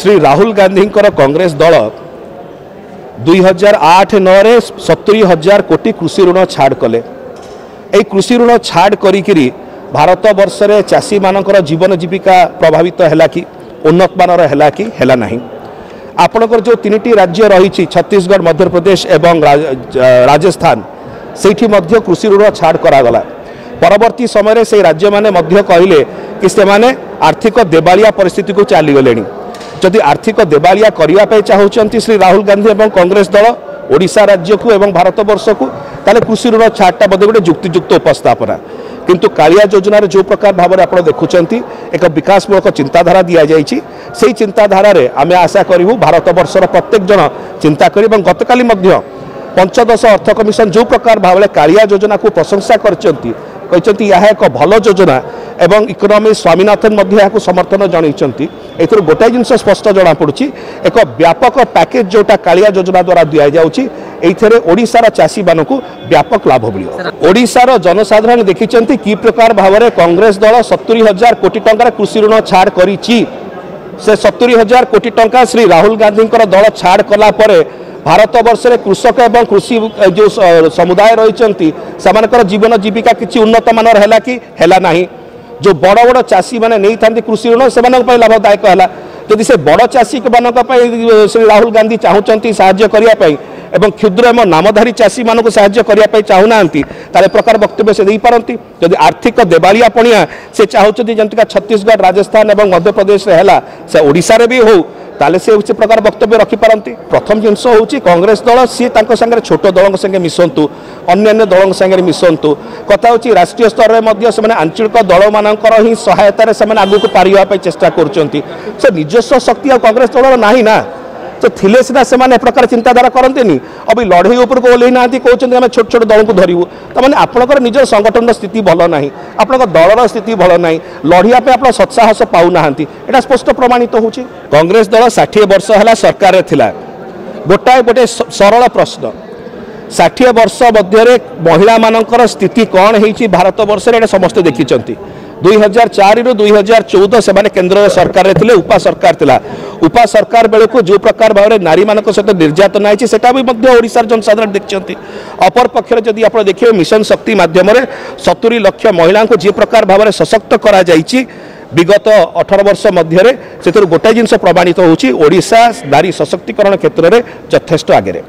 श्री राहुल गांधी कांग्रेस दल 2008-9 70,000 कोटी कृषि ऋण छाड़ कले। यही कृषि ऋण छाड़ करी भारत वर्ष रे चाषी मानकर जीवन जीविका प्रभावित है कि उन्नत मानर है कि है ना। आपणकर जो 3टी राज्य रही छत्तीसगढ़, मध्य प्रदेश एवं राजस्थान से कृषि ऋण छाड़ करागला। परवर्ती समय से राज्य माने कहले कि से माने आर्थिक देवालिया परिस्थिति को चलीगले। जदि आर्थिक देवालिया करने चाहते श्री राहुल गांधी एवं कांग्रेस दल ओडिशा राज्य को एवं भारत वर्ष को, ताले कृषि ऋण छाड़टा बोधे गोटे युक्तियुक्त उपस्थापना। किंतु कालिया योजन जो प्रकार भाव में आप देखुं एक विकासमूलक चिंताधारा दि जाइए, से चिंताधारा आम आशा करूँ भारत वर्षर प्रत्येक जन चिंता करें। गतकाली पंचदश अर्थ कमिशन जो प्रकार भाव में कालिया योजना को प्रशंसा कहते यह एक भल योजना एवं इकोनॉमी स्वामीनाथन को समर्थन जनइंट। एथर गोटाए जिनस स्पष्ट जना पड़ी एक व्यापक पैकेज जोटा कालिया योजना द्वारा दि जाऊँगी ओडिशार चाषी मान को व्यापक लाभ मिले। ओडिशार जनसाधारण देखी कि प्रकार भाव में कांग्रेस दल 70,000 कोटी टंकार कृषि ऋण छाड़ करी। से 70,000 कोटी टंका श्री राहुल गांधी दल छाड़ कला परे भारत वर्ष में कृषक एवं कृषि जो समुदाय रही जीवन जीविका किसी उन्नत मानर है कि है ना। जो बड़ बड़ चाषी मैंने नहीं था कृषि ऋण से लाभदायक है। जदि से बड़ चाषी श्री राहुल गांधी चाहते साहाय्य करने एवं क्षुद्र एवं नामधारी चाषी मानक साहाय्य करने चाहूना ताले प्रकार वक्तव्य से पारती। जदि आर्थिक देवालिया पणिया से चाहते जमीका छत्तीसगढ़, राजस्थान और मध्य प्रदेश है से ओडिशा रे भी हो ताले से उसी प्रकार वक्तव्य रखिपारती। प्रथम जिनस हूँ कांग्रेस दल सी संगे छोट दलों संगे मिशंतु, अन्य दलों संगे मिशंतु। कथा हूँ राष्ट्रीय स्तर में आंचलिक दल मानकर ही सहायतार से आगू पारिबा चेष्टा कर निजस्व शक्ति आ कांग्रेस दल ना ना तो थिले सीना से प्रकार चिंताधारा करते अभी लड़ई उपरको ओल्लै ना कहते आम छोट छोट दल को धरबू तमें आपंकर निज संगठन स्थिति भल ना, आप दलर स्थिति भल ना, लड़ाई आप सत्साहस पाऊना। यहाँ स्पष्ट प्रमाणित हो कांग्रेस दल 60 वर्ष है सरकार थिला। गोटाए गोटे सरल प्रश्न 60 वर्ष मध्य महिला मानकर स्थिति कौन है भारत वर्ष में समस्ते देखी। 2004 ରୁ 2014 से केंद्र सरकार रे थिले, उपा सरकार थिला। उपा सरकार बेले को जो प्रकार भाव में नारी मान सहित निर्यातना है सेटा भी ओडिशार जनसाधारण देखते। अपर पक्ष जदि आप देखिए मिशन शक्ति माध्यम 70 लाख महिला को जी प्रकार भाव में सशक्त करा जाइछि विगत 18 वर्ष मध्य से गोटाए जिनस प्रमाणित होउछि ओडिशा नारी सशक्तिकरण क्षेत्र में यथेष्ट आगे।